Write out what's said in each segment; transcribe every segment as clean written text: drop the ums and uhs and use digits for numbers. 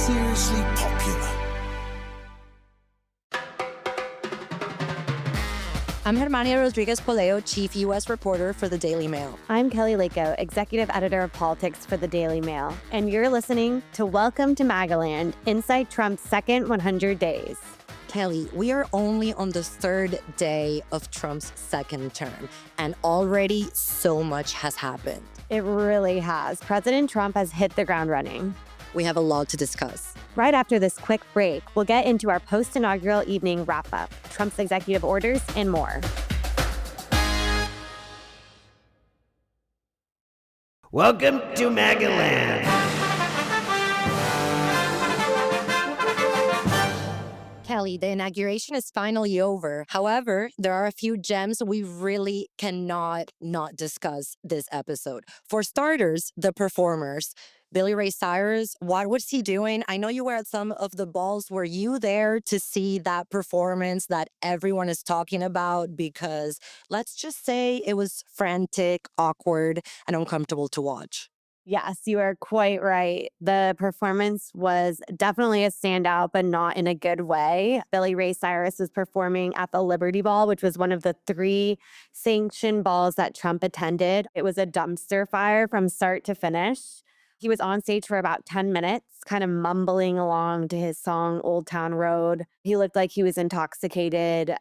seriously popular. I'm Germania Poleo, Chief U.S. Reporter for the Daily Mail. I'm Kelly Laco, Executive Editor of Politics for the Daily Mail. And you're listening to Welcome to MAGAland, inside Trump's second 100 days. Kelly, we are only on the third day of Trump's second term, and already so much has happened. It really has. President Trump has hit the ground running. We have a lot to discuss. Right after this quick break, we'll get into our post-inaugural evening wrap-up, Trump's executive orders, and more. Welcome to MAGAland. Kelly, the inauguration is finally over. However, there are a few gems we really cannot not discuss this episode. For starters, the performers. Billy Ray Cyrus, what was he doing? I know you were at some of the balls. Were you there to see that performance that everyone is talking about? Because let's just say it was frantic, awkward, and uncomfortable to watch. Yes, you are quite right. The performance was definitely a standout, but not in a good way. Billy Ray Cyrus was performing at the Liberty Ball, which was one of the 3 sanctioned balls that Trump attended. It was a dumpster fire from start to finish. He was on stage for about 10 minutes, kind of mumbling along to his song, Old Town Road. He looked like he was intoxicated.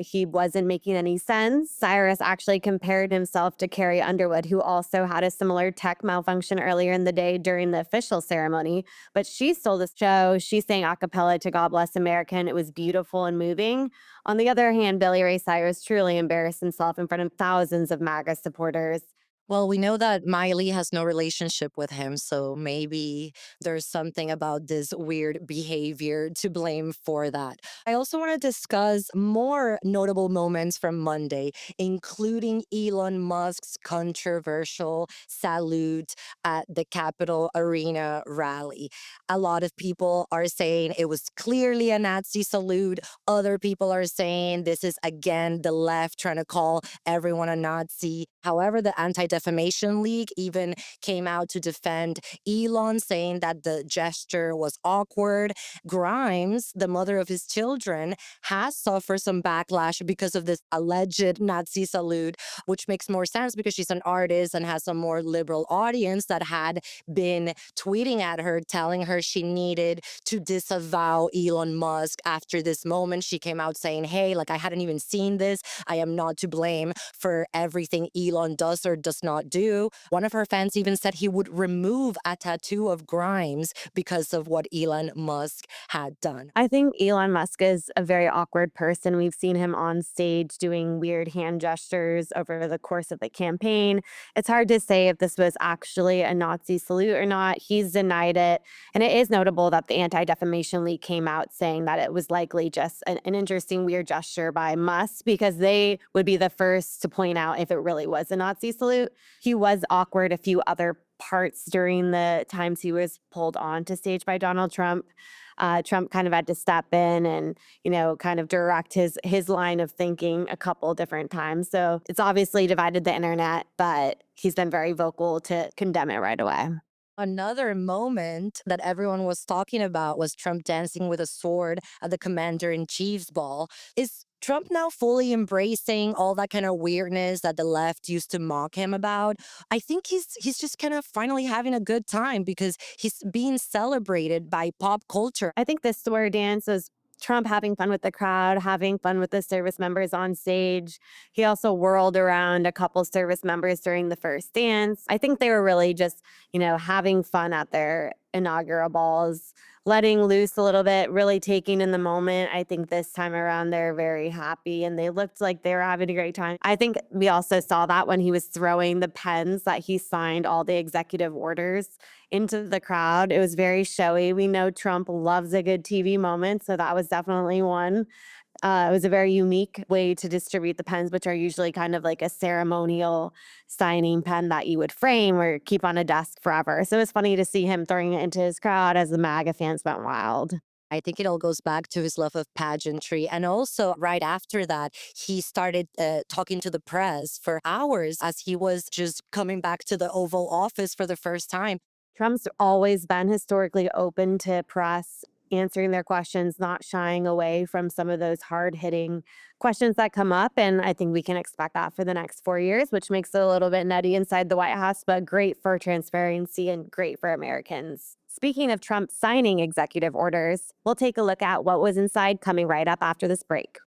He wasn't making any sense. Cyrus actually compared himself to Carrie Underwood, who also had a similar tech malfunction earlier in the day during the official ceremony. But she stole the show. She sang a cappella to God Bless America, and it was beautiful and moving. On the other hand, Billy Ray Cyrus truly embarrassed himself in front of thousands of MAGA supporters. Well, we know that Miley has no relationship with him, so maybe there's something about this weird behavior to blame for that. I also want to discuss more notable moments from Monday, including Elon Musk's controversial salute at the Capitol Arena rally. A lot of people are saying it was clearly a Nazi salute. Other people are saying this is, again, the left trying to call everyone a Nazi. However, the Anti-Defamation League even came out to defend Elon, saying that the gesture was awkward. Grimes, the mother of his children, has suffered some backlash because of this alleged Nazi salute, which makes more sense because she's an artist and has a more liberal audience that had been tweeting at her, telling her she needed to disavow Elon Musk after this moment. She came out saying, hey, like, I hadn't even seen this. I am not to blame for everything Elon does or does not do. One of her fans even said he would remove a tattoo of Grimes because of what Elon Musk had done. I think Elon Musk is a very awkward person. We've seen him on stage doing weird hand gestures over the course of the campaign. It's hard to say if this was actually a Nazi salute or not. He's denied it. And it is notable that the Anti-Defamation League came out saying that it was likely just an interesting, weird gesture by Musk, because they would be the first to point out if it really was a Nazi salute. He was awkward a few other parts during the times he was pulled onto stage by Donald Trump. Trump kind of had to step in and, kind of direct his line of thinking a couple different times. So it's obviously divided the internet, but he's been very vocal to condemn it right away. Another moment that everyone was talking about was Trump dancing with a sword at the commander-in-chief's ball. Is Trump now fully embracing all that kind of weirdness that the left used to mock him about? I think he's just kind of finally having a good time because he's being celebrated by pop culture. I think this sword dance was Trump having fun with the crowd, having fun with the service members on stage. He also whirled around a couple service members during the first dance. I think they were really just, having fun at their inaugural balls, letting loose a little bit, really taking in the moment. I think this time around they're very happy and they looked like they were having a great time. I think we also saw that when he was throwing the pens that he signed all the executive orders into the crowd. It was very showy. We know Trump loves a good TV moment, so that was definitely one. It was a very unique way to distribute the pens, which are usually kind of like a ceremonial signing pen that you would frame or keep on a desk forever. So it was funny to see him throwing it into his crowd as the MAGA fans went wild. I think it all goes back to his love of pageantry. And also, right after that, he started talking to the press for hours as he was just coming back to the Oval Office for the first time. Trump's always been historically open to press answering their questions, not shying away from some of those hard hitting questions that come up. And I think we can expect that for the next 4 years, which makes it a little bit nutty inside the White House, but great for transparency and great for Americans. Speaking of Trump signing executive orders, we'll take a look at what was inside coming right up after this break.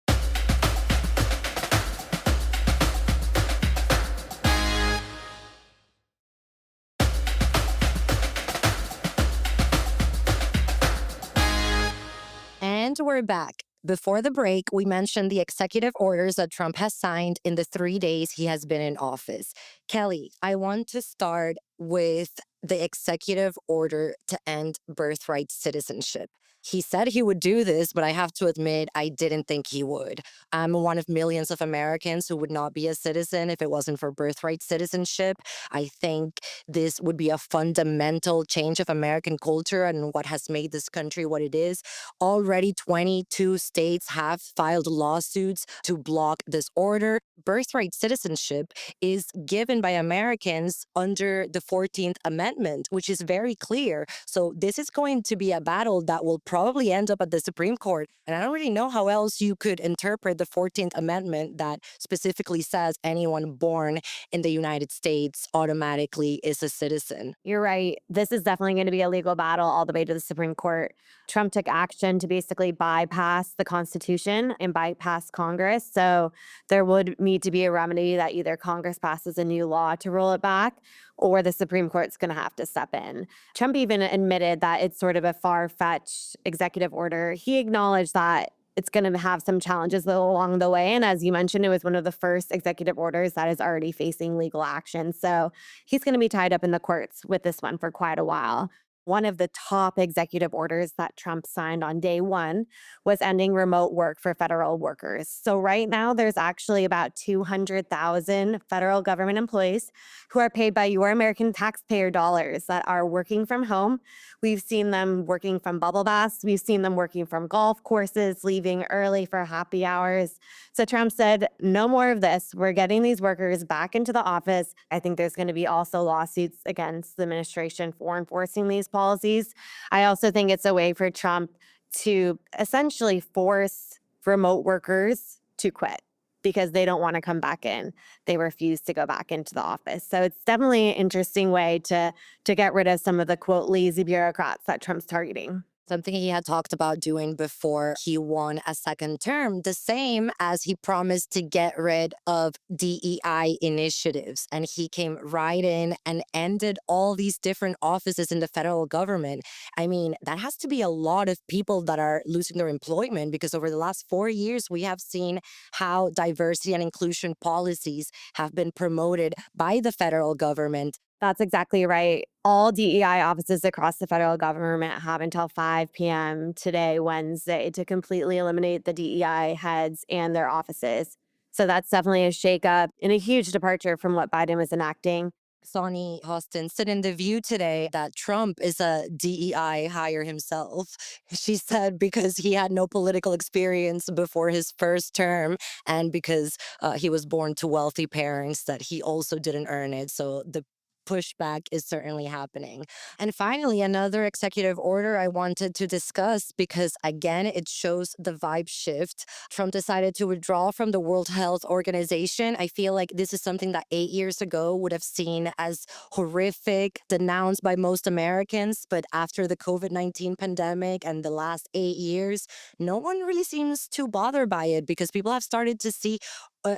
And we're back. Before the break, we mentioned the executive orders that Trump has signed in the 3 days he has been in office. Kelly, I want to start with the executive order to end birthright citizenship. He said he would do this, but I have to admit, I didn't think he would. I'm one of millions of Americans who would not be a citizen if it wasn't for birthright citizenship. I think this would be a fundamental change of American culture and what has made this country what it is. Already 22 states have filed lawsuits to block this order. Birthright citizenship is given by Americans under the 14th Amendment, which is very clear. So this is going to be a battle that will probably end up at the Supreme Court. And I don't really know how else you could interpret the 14th Amendment that specifically says anyone born in the United States automatically is a citizen. You're right. This is definitely going to be a legal battle all the way to the Supreme Court. Trump took action to basically bypass the Constitution and bypass Congress. So there would need to be a remedy that either Congress passes a new law to roll it back or the Supreme Court's going to have to step in. Trump even admitted that it's sort of a far fetched executive order. He acknowledged that it's going to have some challenges along the way. And as you mentioned, it was one of the first executive orders that is already facing legal action. So he's going to be tied up in the courts with this one for quite a while. One of the top executive orders that Trump signed on day one was ending remote work for federal workers. So, right now, there's actually about 200,000 federal government employees who are paid by your American taxpayer dollars that are working from home. We've seen them working from bubble baths, we've seen them working from golf courses, leaving early for happy hours. So Trump said, no more of this. We're getting these workers back into the office. I think there's going to be also lawsuits against the administration for enforcing these policies. I also think it's a way for Trump to essentially force remote workers to quit because they don't want to come back in. They refuse to go back into the office. So it's definitely an interesting way to get rid of some of the quote lazy bureaucrats that Trump's targeting. Something he had talked about doing before he won a second term, the same as he promised to get rid of DEI initiatives. And he came right in and ended all these different offices in the federal government. I mean, that has to be a lot of people that are losing their employment because over the last 4 years, we have seen how diversity and inclusion policies have been promoted by the federal government. That's exactly right. All DEI offices across the federal government have until 5 p.m. today, Wednesday, to completely eliminate the DEI heads and their offices. So that's definitely a shakeup and a huge departure from what Biden was enacting. Sonny Hostin said in The View today that Trump is a DEI hire himself. She said because he had no political experience before his first term and because he was born to wealthy parents that he also didn't earn it. So the pushback is certainly happening. And finally, another executive order I wanted to discuss because, again, it shows the vibe shift. Trump decided to withdraw from the World Health Organization. I feel like this is something that 8 years ago would have seen as horrific, denounced by most Americans. But after the COVID-19 pandemic and the last 8 years, no one really seems too bothered by it because people have started to see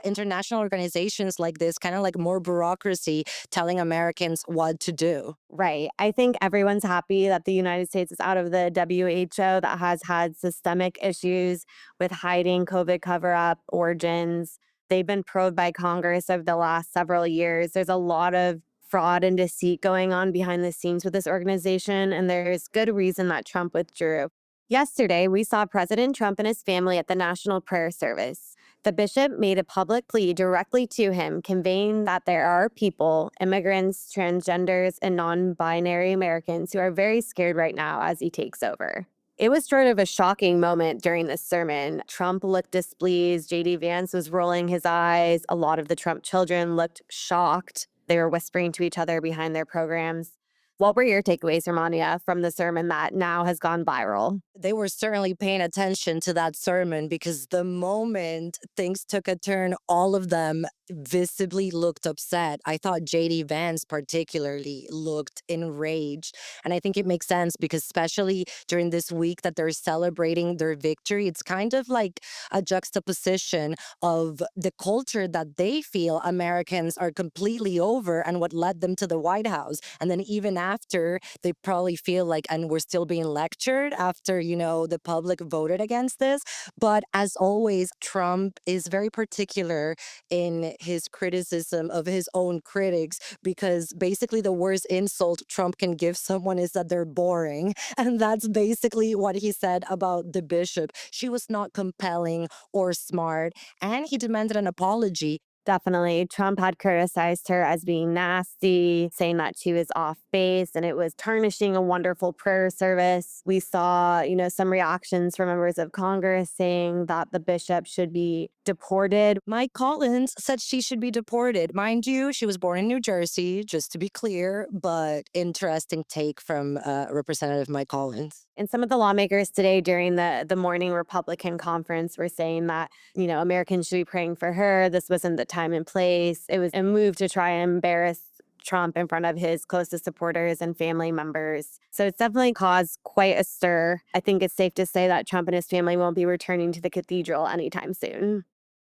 international organizations like this, kind of like more bureaucracy telling Americans what to do. Right. I think everyone's happy that the United States is out of the WHO that has had systemic issues with hiding COVID cover up origins. They've been probed by Congress over the last several years. There's a lot of fraud and deceit going on behind the scenes with this organization, and there's good reason that Trump withdrew. Yesterday, we saw President Trump and his family at the National Prayer Service. The bishop made a public plea directly to him, conveying that there are people, immigrants, transgenders, and non binary Americans who are very scared right now as he takes over. It was sort of a shocking moment during this sermon. Trump looked displeased. J.D. Vance was rolling his eyes. A lot of the Trump children looked shocked. They were whispering to each other behind their programs. What were your takeaways, Germania, from the sermon that now has gone viral? They were certainly paying attention to that sermon because the moment things took a turn, all of them visibly looked upset. I thought JD Vance particularly looked enraged. And I think it makes sense because, especially during this week that they're celebrating their victory, it's kind of like a juxtaposition of the culture that they feel Americans are completely over and what led them to the White House. And then even after, they probably feel like, and we're still being lectured after, the public voted against this. But as always, Trump is very particular in his criticism of his own critics because basically the worst insult Trump can give someone is that they're boring. And that's basically what he said about the bishop. She was not compelling or smart, and he demanded an apology. Definitely. Trump had criticized her as being nasty, saying that she was off base and it was tarnishing a wonderful prayer service. We saw, some reactions from members of Congress saying that the bishop should be deported. Mike Collins said she should be deported. Mind you, she was born in New Jersey, just to be clear, but interesting take from Representative Mike Collins. And some of the lawmakers today during the morning Republican conference were saying that, Americans should be praying for her. This wasn't the time and place. It was a move to try and embarrass Trump in front of his closest supporters and family members. So it's definitely caused quite a stir. I think it's safe to say that Trump and his family won't be returning to the cathedral anytime soon.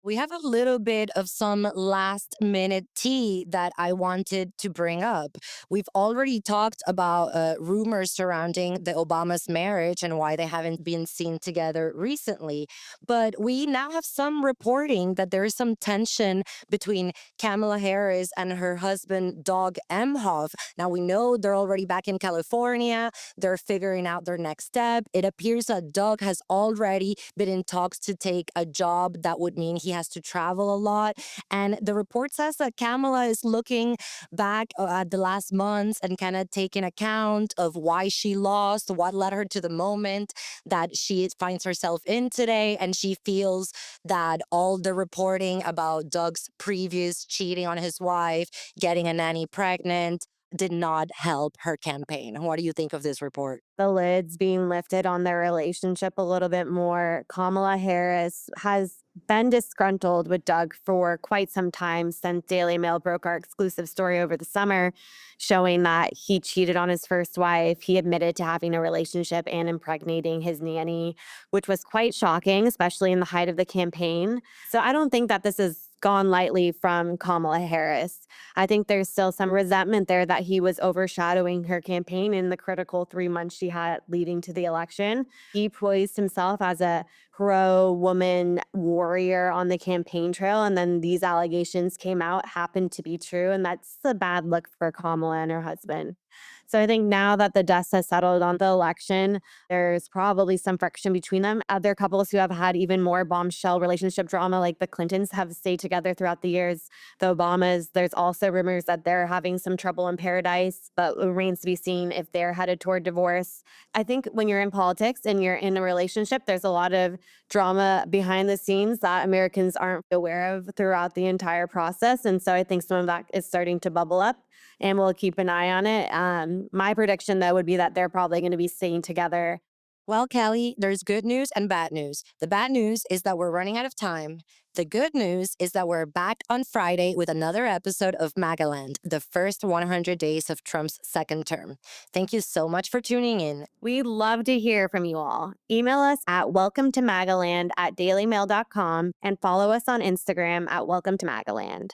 We have a little bit of some last minute tea that I wanted to bring up. We've already talked about rumors surrounding the Obama's marriage and why they haven't been seen together recently. But we now have some reporting that there is some tension between Kamala Harris and her husband, Doug Emhoff. Now we know they're already back in California. They're figuring out their next step. It appears that Doug has already been in talks to take a job that would mean he has to travel a lot. And the report says that Kamala is looking back at the last months and kind of taking account of why she lost, what led her to the moment that she finds herself in today. And she feels that all the reporting about Doug's previous cheating on his wife, getting a nanny pregnant, did not help her campaign. What do you think of this report? The lid's being lifted on their relationship a little bit more. Kamala Harris has been disgruntled with Doug for quite some time since Daily Mail broke our exclusive story over the summer, showing that he cheated on his first wife. He admitted to having a relationship and impregnating his nanny, which was quite shocking, especially in the height of the campaign. So I don't think that this has gone lightly from Kamala Harris. I think there's still some resentment there that he was overshadowing her campaign in the critical 3 months she had leading to the election. He poised himself as a pro-woman warrior on the campaign trail, and then these allegations came out, happened to be true, and that's a bad look for Kamala and her husband. So I think now that the dust has settled on the election, there's probably some friction between them. Other couples who have had even more bombshell relationship drama, like the Clintons, have stayed together throughout the years. The Obamas, there's also rumors that they're having some trouble in paradise, but it remains to be seen if they're headed toward divorce. I think when you're in politics and you're in a relationship, there's a lot of drama behind the scenes that Americans aren't aware of throughout the entire process. And so I think some of that is starting to bubble up, and we'll keep an eye on it. My prediction, though, would be that they're probably going to be staying together. Well, Kelly, there's good news and bad news. The bad news is that we're running out of time. The good news is that we're back on Friday with another episode of MAGAland, the first 100 days of Trump's second term. Thank you so much for tuning in. We'd love to hear from you all. Email us at welcometomagaland@dailymail.com and follow us on Instagram at welcometomagaland.